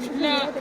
لا.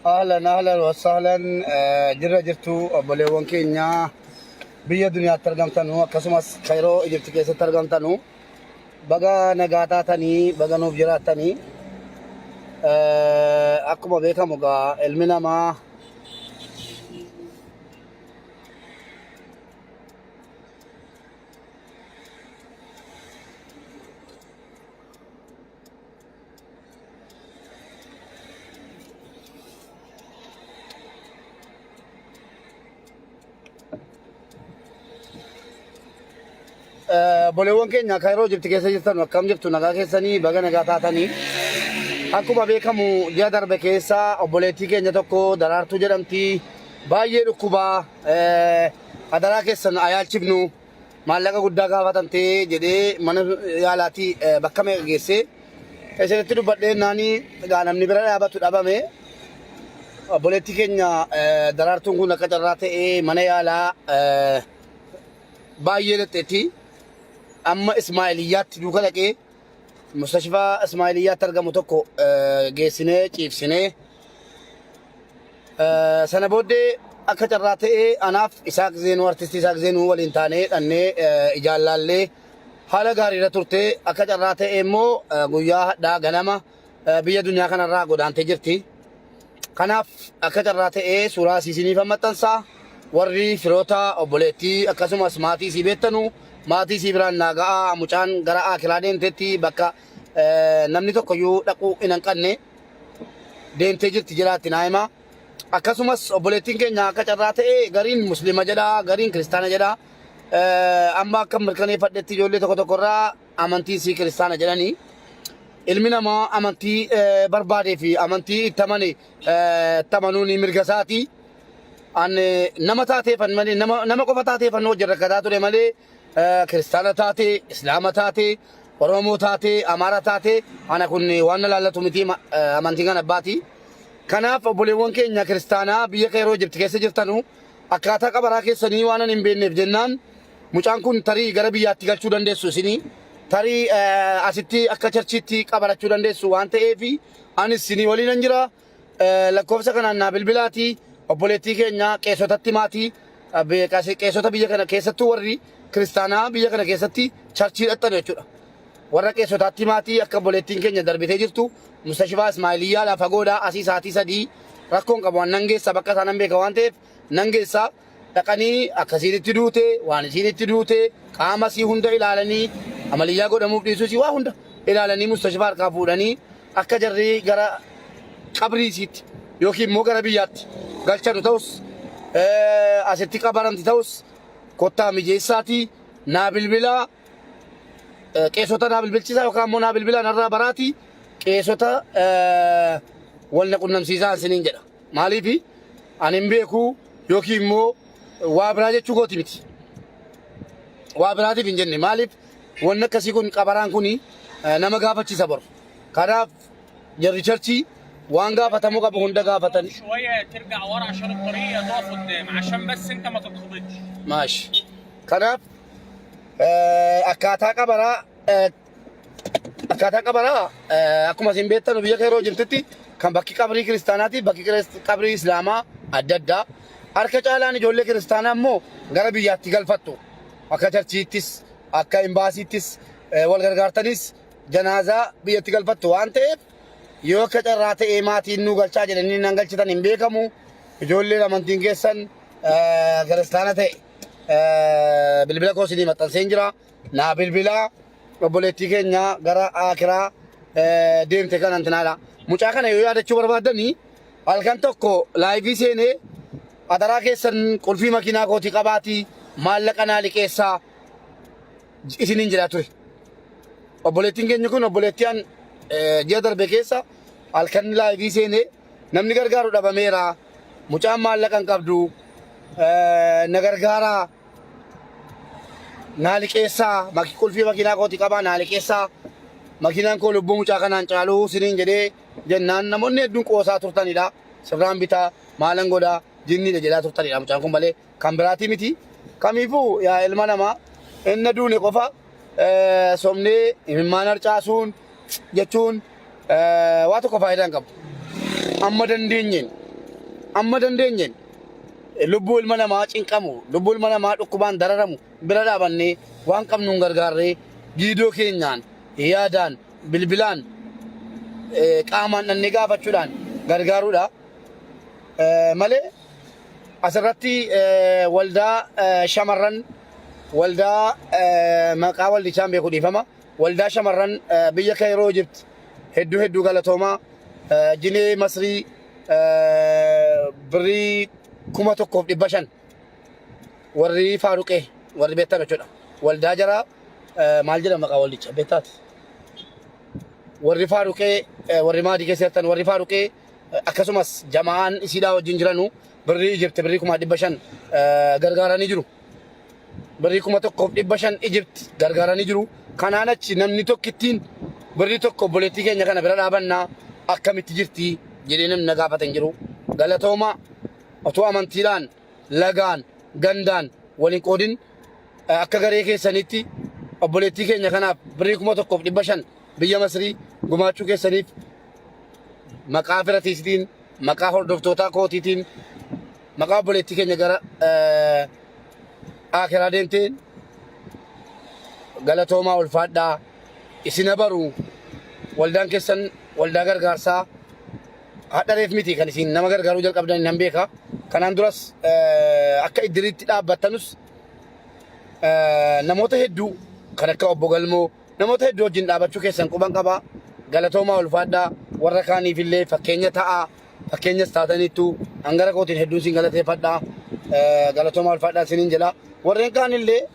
اهلا اهلا وسهلا جرا جرتو بوليوان كينيا بيا دنيا ترغمتنو كسمس خيرو اجبت كيس ترغمتنو بغا نغاتا تاني بغا نوف جراتني اكما بيكا مغا المنا ما بوليوان كينيا خيرو جبت كيس جرتنو كم جبتو نغا كيسني بغا نغاتا تاني akkuma beekamu ji'a darbe keessa obboleettii keenya tokko daraartuu jedhamti baay'ee dhukkubaa adaraa keessan ayaalchifnu maallaqa guddaa gaafatamtee jedhee mana yaalaatii bakka meeqa geesse isinitti dubbadhee naanii namni bira dhaabatu dhabame obboleettii keenya daraartuun kun akka carraa ta'ee mana yaalaa baay'ee dhexxeetti amma Ismaa'iliyyaatti duuka dhaqee مستشفى اسماعيلية ترجم توكو جيسنة كيف سنة سنة بودي أكتر راتي أناف إساق زينو أرتستي إساق زينو والإنتانيت أني إجالة اللي حالا غاري رتورتي أكتر راتي إمو غويا دا غنما بيا دنيا كان راقو دان تجرتي كناف أكتر راتي سورا سيسيني فمتنسا ورّي فروتا أبوليتي أكاسم أسماتي سيبتنو maatii si biraan naagaa mucaan gara akiraa deemteetti bakka namni tokko yoo dhaquu hin hanqanne deemtee jirti jiraatti naa'ima akkasumas obboleettiin keenya akka carraa ta'e gariin muslima jedha gariin kiristaana jedha amma akka mirkaneeffadhetti ijoollee tokko tokkorraa amantii si kiristaana jedhanii ilmi namaa amantii barbaadee fi amantii ittamanuun mirga isaati nama taateeffan malee nama qofa taateeffan hojii rakkataa ture malee كريستانا تاتي إسلام تاتي ورمو تاتي أمارة تاتي أنا كوني وانا لالا توميتي أمانتيغان أباتي كناف بوليوان كينيا كريستانا بيا كيرو جبت كيسي جرتانو أكاتا كبرا كيساني وانا نمبين نفجنان مچان كون تاري غربيات تيغل چودن ديسو سيني تاري أسيتي أكا چرچيتي كبرا چودن ديسو وانتا إيفي أني سيني ولي ننجرا لكوفسا كنا نابل بلاتي بوليتي كينيا كيسو تاتيماتي كيسو تبيا كنا كيسو توري كريستانا بيا كنا كيستي چرچي اتن يچودا ورا كيسو تاتي ماتي اكا بوليتين كينيا دربيته جرتو مستشفى اسماعيلية لا فغودا اسي ساتي سدي ركون قبو ننگي سبقا سانم بيك وانتف ننگي سا تقني اكسيد تدوته وانسين تدوته قامسي هند الالني عمليا غو دمو ديسوسي وا هند الالني مستشفى كافوداني اكا جري غرا قبري سيت يوكي مو غربيات غالچا توس اسيتي قبرمتي توس كوتا ميجيساتي نابل بلا كيسوتا نابل بلشيسا وكامو نابل بلا نرى براتي كيسوتا ولنا قلنا مسيسان سنين جدا مالي في أنا مبيكو يوكي مو وابراجة چوكوتي متي وابراجة بنجنة مالي ولنا كسيكون كبران كوني نما غافة چيسا بر كراف جري چرچي وانغا فتمو كابو هندا غافتن شوية ترجع ورا عشان الطريق تقف قدام عشان بس انت ما تتخبطش ماشي كناف أكاتا كبرا أكو ما زين بيا كيرو جمتتي كان باقي كبري كريستاناتي باقي كبري إسلاما أددا أركج على نجولة كريستانا مو غربيات تقل فتو أكا چرچيتس أكا إمباسيتس والغرغارتنس جنازة بيا تقل فتو أنت yoo akka carraa ta'ee maatiin nu galchaa jedhanii nan galchitan hin beekamu ijoolleen amantiin keessan kiristaana ta'e bilbila koo isinii maxxanseen jira naa bilbila obboleettii keenya gara akiraa deemte kan antinaadha mucaa kana yoo yaadachuu barbaadanii halkan tokko laayivii seenee adaraa keessan qulfii makiinaa kootii qabaatii maallaqa naa liqeessaa isiniin jedhaa ture obboleettiin keenya kun obboleettii ji'a darbe keessa halkan laayivii seenee namni gargaaru dhabameera mucaan maallaqa hin qabdu na gargaaraa naa liqeessaa qulfii makiinaa kootii qabaa naa liqeessaa makiinaan koo lubbuu mucaa kanaan caaluu isiniin jedhee jennaan namoonni hedduun qoosaa turtanidha. Sirraan bitaa maalan godhaa jinniidha jedhaa turtanidha mucaan kun malee kan biraatii miti. Kamiifuu yaa ilma namaa inni duune qofa somnee imimmaan harcaasuun jechuun waa tokko faayidaa hin qabu. Amma dandeenyeen lubbuu ilma namaa cinqamu, lubbuu ilma namaa dhukkubaan dararamu bira dhaabannee waan qabnuun gargaarree giidoo keenyaan yaadaan bilbilaan qaamaan dhannee gaafachuudhaan gargaaruudha. Malee asirratti waldaa shamarran waldaa maqaa waldichaan beeku dhiifama. Waldaa shamarran biyya Kaayiroo Ijipt hedduu galatoomaa jinee Masrii birrii 1,500 warri Faaruqee warri beektan jechuudha. Waldaa jaraa maal jedhama maqaa waldicha beektaati. Warri Faaruqee warri maadii keessattan warri Faaruqee akkasumas jamaan isiidhaa wajjin jiranu birrii Ijipt birrii 500 gargaaranii jiru. Birrii 1,500 Ijipt gargaaranii jiru. Kanaan achi namni tokkittiin birrii tokko obboleettii keenya kana bira dhaabannaa akkamitti jirti jedhee namni na gaafatan jiru. Galatoomaa otoo amantiidhaan lagaan gandaan waliin qoodin akka garee keessanitti obboleettii keenya kanaaf birrii 1,500 biyya Masrii gumaachuu keessaniif maqaa firatiisitiin maqaa hordoftootaa kootiitiin maqaa obboleettii keenya gara akiraa deemteen galatoomaa ulfaadhaa isina baruu waldaan keessan waldaa gargaarsaa hadhareef miti kan isin nama gargaaruu jalqabdan nan beeka. Kanaan duras akka iddiriitti dhaabbattanus namoota hedduu kan akka obbo Galmoo namoota hedduu wajjin dhaabachuu keessan quban qaba. Galatoomaa ulfaadhaa warra kaaniifillee fakkeenya ta'aa fakkeenyas taataniittu hangara kootiin hedduun sin galateeffadhaa. Galatoomaa ulfaadhaa isiniin jedha. Warreen kaanillee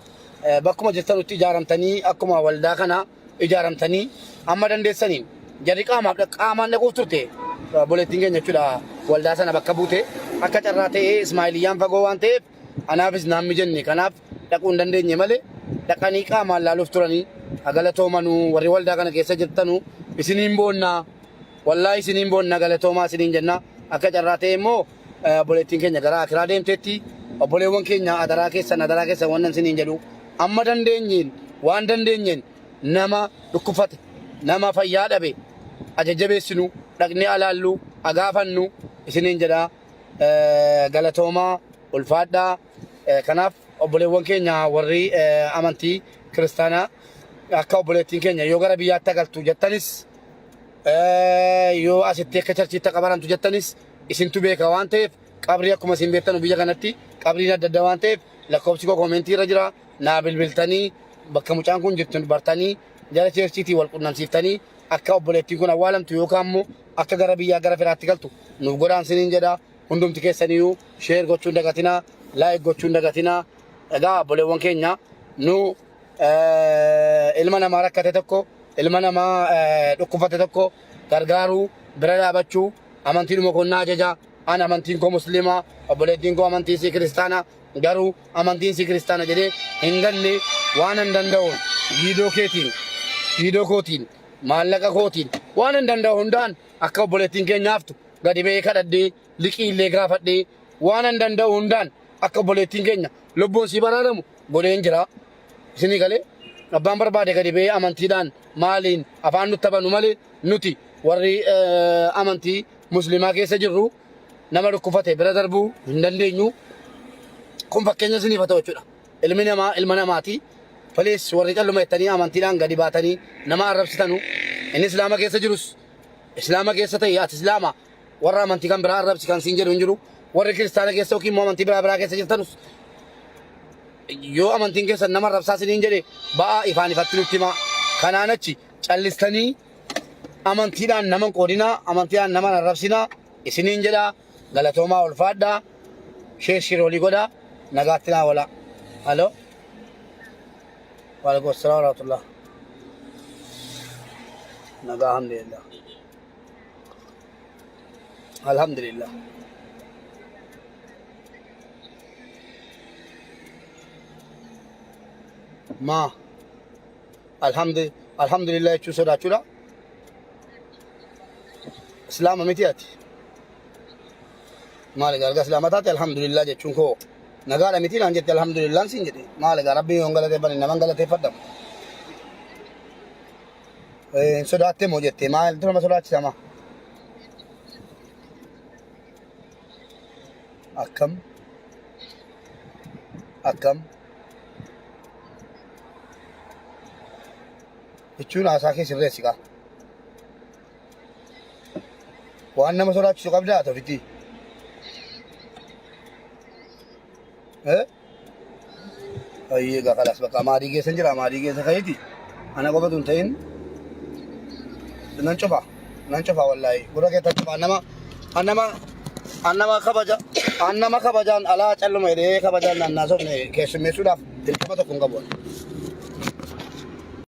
bakkuma jirtanutti ijaaramtanii akkuma waldaa kana ijaaramtanii amma dandeessaniin jarri qaamaan dhaquuf turte obboleettiin keenya jechuudha waldaa sana bakka buute akka carraa ta'ee Ismaa'iliyyaan fagoo waan ta'eef anaafis naammi jenne kanaaf dhaquu hin dandeenye malee dhaqanii qaamaan laaluuf turanii galatoomanuu warri waldaa kana keessa jirtanuu isiniin boonnaa wallaahi isiniin boonnaa galatoomaa isiniin jenna akka carraa ta'e immoo obboleettiin keenya gara akiraa deemteetti obboleewwan keenya adaraa keessan wannan isiniin jedhu amma waan dandeenyeen nama dhukkufate nama fayyaa dhabe ajajjabeessinu dhaqnee alaallu agaafannu isiniin jedha galatoomaa ulfaadhaa. Kanaaf obboleewwan keenya warri amantii kiristaanaa akka obboleettiin keenya yoo gara biyyaatti agaltu jettanis yoo asitti akka charchiitti qabarantu jettanis isintu beeka waan ta'eef qabrii akkuma isin beektanu biyya kanatti qabriin adda adda waan ta'eef lakkoofsi koo koomentii irra jira naa bilbiltanii bakka mucaan kun jirtu bartanii jala cheersiitii wal qunnamsiiftanii akka obboleettiin kun awwaalamtu yookaan immoo akka gara biyyaa gara firaatti galtu nuuf godhaan isiniin jedha. Hundumti keessaniyyuu sheer gochuun dagatinaa laayik gochuun dagatinaa. Egaa obboleewwan keenya nu ilma namaa rakkate tokko ilma namaa dhukkufate tokko gargaaruu bira dhaabachuu amantiidhuma konnaa ajaja. An amantiin koo musliimaa obboleettiin koo amantiin isii kiristaanaa garuu amantiin isii kiristaana jedhee hin ganne waan hin danda'uun giidoo kootiin maallaqa kootiin waan hin danda'u hundaan akka obboleettiin keenya haftu gadi ba'ee kadhadhee liqii illee gaafadhee waan hin danda'u hundaan akka obboleettiin keenya lubbuun sii baraaramu godheen jira. Isinii galee abbaan barbaade gadi ba'ee amantiidhaan maaliin afaan nutti taphannu malee nuti warri amantii musliimaa keessa jirru nama dhukkufate bira darbuu hin dandeenyu. Kun fakkeenya isiniif haa ta'u jechuudha. Ilmi namaa ilma namaati. Falees warri calluma jettanii amantiidhaan gadi baatanii nama arrabsitanu. Inni islaama keessa jirus islaama keessa ta'e ati islaama warra amantii kan biraa arrabsi kan siin jedhu hin jiru. Warri kiristaana keessa yookiin immoo amantii biraa keessa jirtanus yoo amantiin keessan nama arrabsaa isiniin jedhe ba'aa ifaan ifatti nutti himaa. Kanaan achi callistanii amantiidhaan nama qoodinaa amantiidhaan nama arrabsinaa isiniin jedhaa. Galatoomaa ulfaadhaa. Sheer olii godhaa. Nagaatti naa oolaa. Halloo. Waalaikum salaam wa rahmatullah. Nagaa alhamdulillah. Alhamdulillah. Alhamdulillah jechuun sodaachuudha. islaama miti ati maali garga islaama taate alhamdulillah jechuun koo nagaadha miti naan jette alhamdulillah siin jedhe maali gaa rabbiin yoon galateeffate naman galateeffadhamu sodaatte moo jette maaltu nama sodaachisama akkam jechuun haasaa kee sirreessi kaa waan nama sodaachisu qabdaa ati ofitti ayyeegaa kalaas bakka maatii keessa jira maatii keessa ka'eeti ana qofatu hin ta'in nan cufa wallaahi gurra keessa cufa annama kabajaan alaa calluma jedhee kabajaan naannaa sofne keessummeessuudhaaf dirqama tokko hin qabu